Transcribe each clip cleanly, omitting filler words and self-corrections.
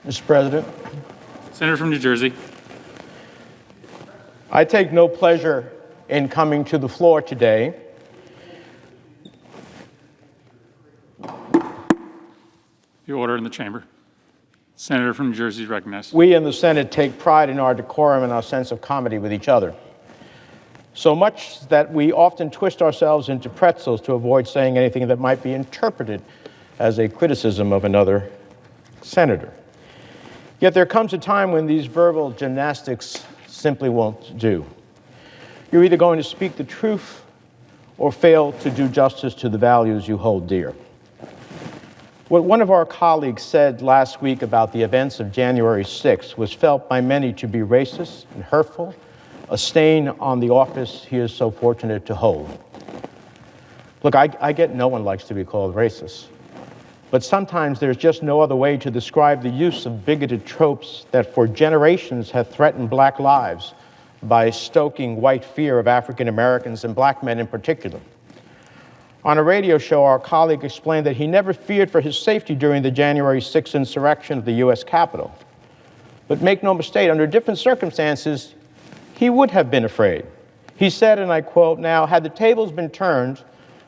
Mr. President, Senator from New Jersey. I take no pleasure in coming to the floor today The order in the chamber. Senator from New Jersey is recognized. We in the Senate take pride in our decorum and our sense of comedy with each other. So much that we often twist ourselves into pretzels to avoid saying anything that might be interpreted as a criticism of another senator. Yet there comes a time when these verbal gymnastics simply won't do. You're either going to speak the truth or fail to do justice to the values you hold dear. What one of our colleagues said last week about the events of January 6th was felt by many to be racist and hurtful, a stain on the office he is so fortunate to hold. Look, I get no one likes to be called racist, but sometimes there's just no other way to describe the use of bigoted tropes that for generations have threatened black lives by stoking white fear of African Americans and black men in particular. On a radio show, our colleague explained that he never feared for his safety during the January 6th insurrection of the U.S. Capitol. But make no mistake, under different circumstances, he would have been afraid. He said, and I quote, "Now, had the tables been turned,"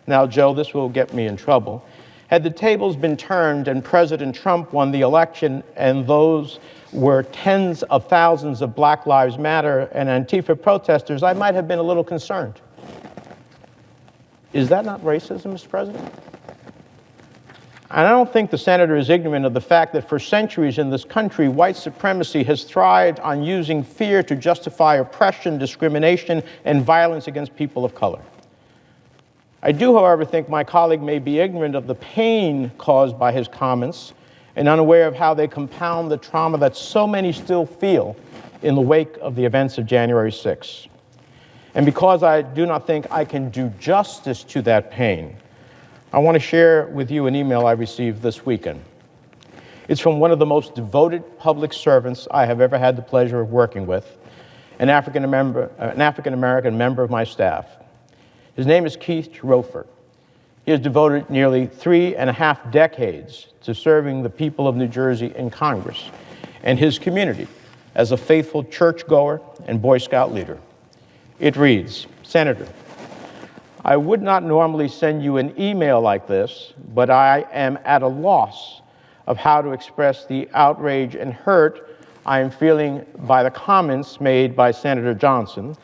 now, Joe, this will get me in trouble, "had the tables been turned and President Trump won the election and those were tens of thousands of Black Lives Matter and Antifa protesters, I might have been a little concerned." Is that not racism, Mr. President? And I don't think the senator is ignorant of the fact that for centuries in this country, white supremacy has thrived on using fear to justify oppression, discrimination, and violence against people of color. I do, however, think my colleague may be ignorant of the pain caused by his comments and unaware of how they compound the trauma that so many still feel in the wake of the events of January 6th. And because I do not think I can do justice to that pain, I want to share with you an email I received this weekend. It's from one of the most devoted public servants I have ever had the pleasure of working with, an African American member of my staff. His name is Keith Rofer. He has devoted nearly 3.5 decades to serving the people of New Jersey in Congress and his community as a faithful churchgoer and Boy Scout leader. It reads, "Senator, I would not normally send you an email like this, but I am at a loss of how to express the outrage and hurt I am feeling by the comments made by Senator Johnson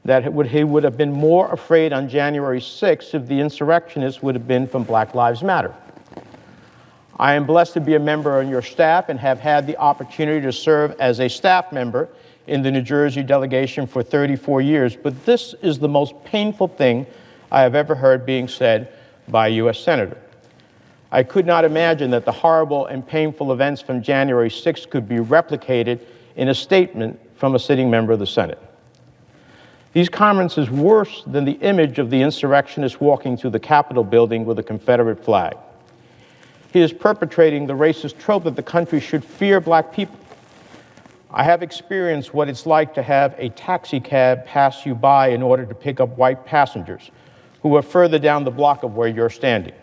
that he would have been more afraid on January 6th if the insurrectionists would have been from Black Lives Matter. I am blessed to be a member on your staff and have had the opportunity to serve as a staff member in the New Jersey delegation for 34 years, but this is the most painful thing I have ever heard being said by a U.S. Senator. I could not imagine that the horrible and painful events from January 6th could be replicated in a statement from a sitting member of the Senate. These comments is worse than the image of the insurrectionist walking through the Capitol building with a Confederate flag. He is perpetrating the racist trope that the country should fear black people. I have experienced what it's like to have a taxi cab pass you by in order to pick up white passengers who are further down the block of where you're standing.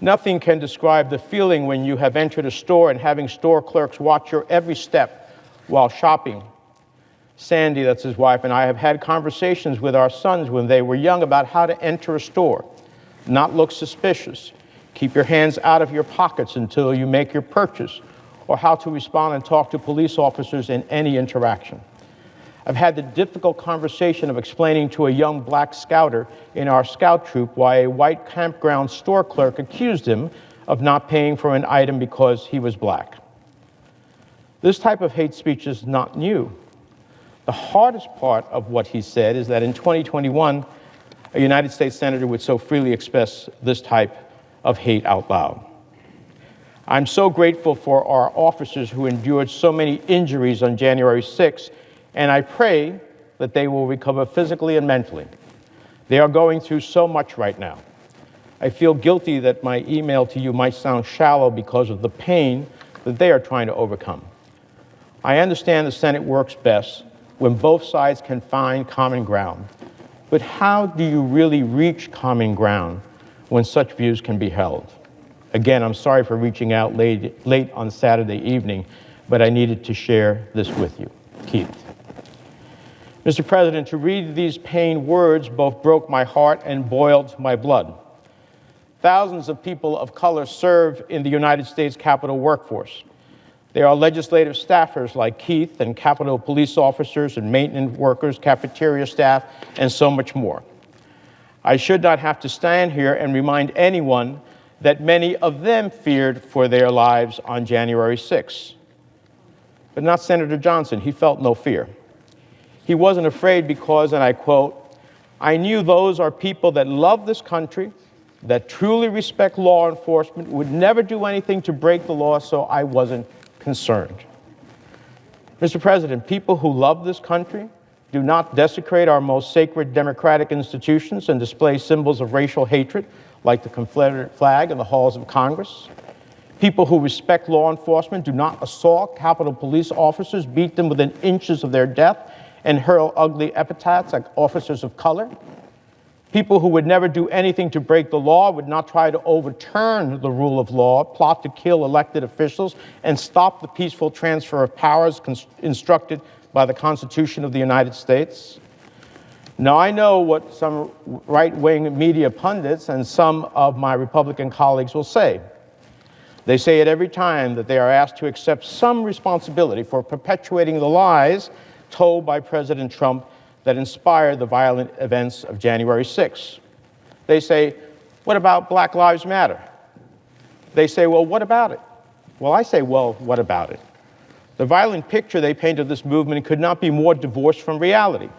Nothing can describe the feeling when you have entered a store and having store clerks watch your every step while shopping. Sandy, that's his wife, and I have had conversations with our sons when they were young about how to enter a store, not look suspicious, keep your hands out of your pockets until you make your purchase, or how to respond and talk to police officers in any interaction. I've had the difficult conversation of explaining to a young black scouter in our scout troop why a white campground store clerk accused him of not paying for an item because he was black. This type of hate speech is not new. The hardest part of what he said is that in 2021, a United States Senator would so freely express this type of hate out loud. I'm so grateful for our officers who endured so many injuries on January 6th, and I pray that they will recover physically and mentally. They are going through so much right now. I feel guilty that my email to you might sound shallow because of the pain that they are trying to overcome. I understand the Senate works best when both sides can find common ground, but how do you really reach common ground when such views can be held? Again, I'm sorry for reaching out late on Saturday evening, but I needed to share this with you. Keith. Mr. President, to read these pained words both broke my heart and boiled my blood. Thousands of people of color serve in the United States Capitol workforce. They are legislative staffers like Keith and Capitol police officers and maintenance workers, cafeteria staff, and so much more. I should not have to stand here and remind anyone that many of them feared for their lives on January 6th. But not Senator Johnson. He felt no fear. He wasn't afraid because, and I quote, "I knew those are people that love this country, that truly respect law enforcement, would never do anything to break the law, so I wasn't concerned." Mr. President, people who love this country do not desecrate our most sacred democratic institutions and display symbols of racial hatred like the Confederate flag in the halls of Congress. People who respect law enforcement do not assault Capitol Police officers, beat them within inches of their death, and hurl ugly epithets like officers of color. People who would never do anything to break the law, would not try to overturn the rule of law, plot to kill elected officials, and stop the peaceful transfer of powers instructed by the Constitution of the United States. Now, I know what some right-wing media pundits and some of my Republican colleagues will say. They say it every time that they are asked to accept some responsibility for perpetuating the lies told by President Trump that inspired the violent events of January 6th. They say, what about Black Lives Matter? They say, well, what about it? Well, I say, well, what about it? The violent picture they paint of this movement could not be more divorced from reality.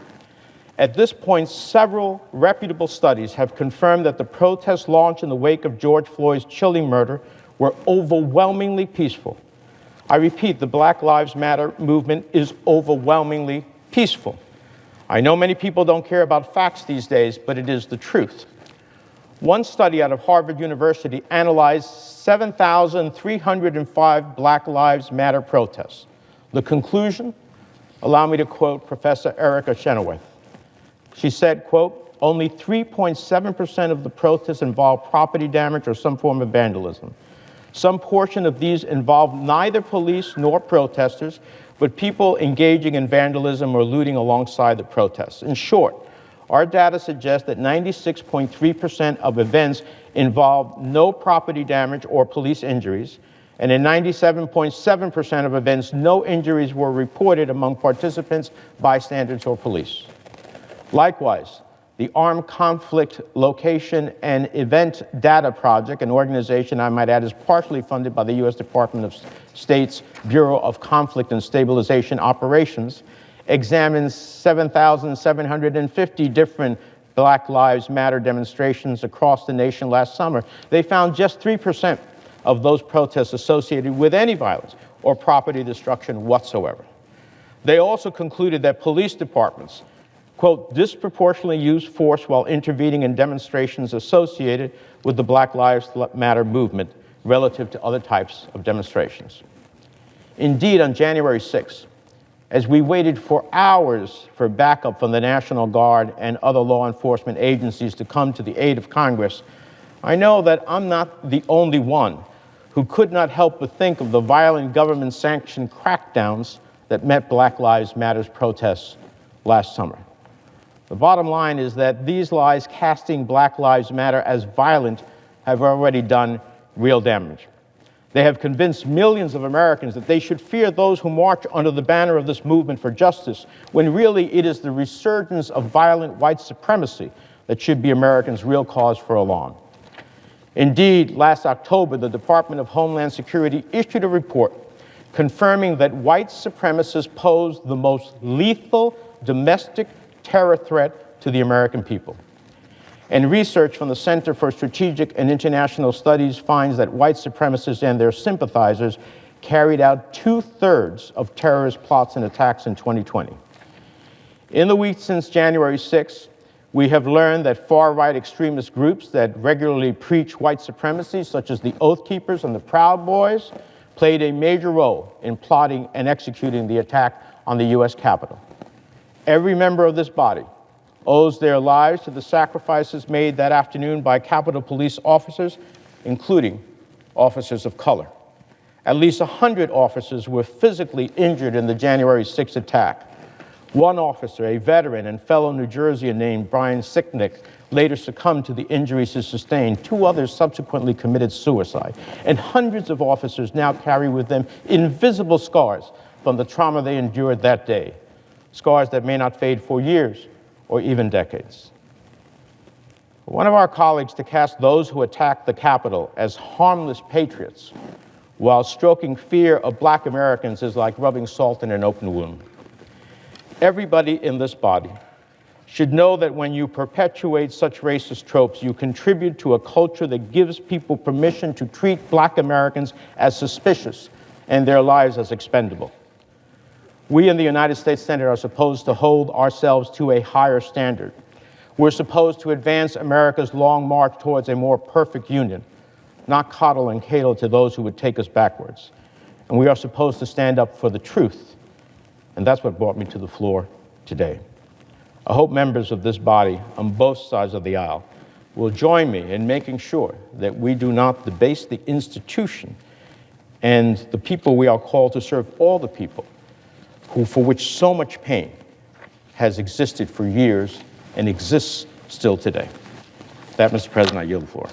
At this point, several reputable studies have confirmed that the protests launched in the wake of George Floyd's chilling murder were overwhelmingly peaceful. I repeat, the Black Lives Matter movement is overwhelmingly peaceful. I know many people don't care about facts these days, but it is the truth. One study out of Harvard University analyzed 7,305 Black Lives Matter protests. The conclusion? Allow me to quote Professor Erica Chenoweth. She said, quote, only 3.7% of the protests involved property damage or some form of vandalism. Some portion of these involved neither police nor protesters, but people engaging in vandalism or looting alongside the protests. In short, our data suggests that 96.3% of events involved no property damage or police injuries, and in 97.7% of events, no injuries were reported among participants, bystanders, or police. Likewise, the Armed Conflict Location and Event Data Project, an organization I might add is partially funded by the U.S. Department of State's Bureau of Conflict and Stabilization Operations, examines 7,750 different Black Lives Matter demonstrations across the nation last summer. They found just 3% of those protests associated with any violence or property destruction whatsoever. They also concluded that police departments, quote, disproportionately use force while intervening in demonstrations associated with the Black Lives Matter movement relative to other types of demonstrations. Indeed, on January 6th, as we waited for hours for backup from the National Guard and other law enforcement agencies to come to the aid of Congress, I know that I'm not the only one who could not help but think of the violent government-sanctioned crackdowns that met Black Lives Matter's protests last summer. The bottom line is that these lies casting Black Lives Matter as violent have already done real damage. They have convinced millions of Americans that they should fear those who march under the banner of this movement for justice, when really it is the resurgence of violent white supremacy that should be Americans' real cause for alarm. Indeed, last October, the Department of Homeland Security issued a report confirming that white supremacists pose the most lethal domestic terror threat to the American people. And research from the Center for Strategic and International Studies finds that white supremacists and their sympathizers carried out 2/3 of terrorist plots and attacks in 2020. In the weeks since January 6th, we have learned that far-right extremist groups that regularly preach white supremacy, such as the Oath Keepers and the Proud Boys, played a major role in plotting and executing the attack on the U.S. Capitol. Every member of this body owes their lives to the sacrifices made that afternoon by Capitol Police officers, including officers of color. At least 100 officers were physically injured in the January 6th attack. One officer, a veteran and fellow New Jerseyan named Brian Sicknick, later succumbed to the injuries he sustained. 2 others subsequently committed suicide. And hundreds of officers now carry with them invisible scars from the trauma they endured that day, scars that may not fade for years or even decades. One of our colleagues to cast those who attacked the Capitol as harmless patriots while stroking fear of Black Americans is like rubbing salt in an open wound. Everybody in this body should know that when you perpetuate such racist tropes, you contribute to a culture that gives people permission to treat Black Americans as suspicious and their lives as expendable. We in the United States Senate are supposed to hold ourselves to a higher standard. We're supposed to advance America's long march towards a more perfect union, not coddle and cater to those who would take us backwards. And we are supposed to stand up for the truth. And that's what brought me to the floor today. I hope members of this body on both sides of the aisle will join me in making sure that we do not debase the institution and the people we are called to serve, all the people for which so much pain has existed for years and exists still today. With that, Mr. President, I yield the floor.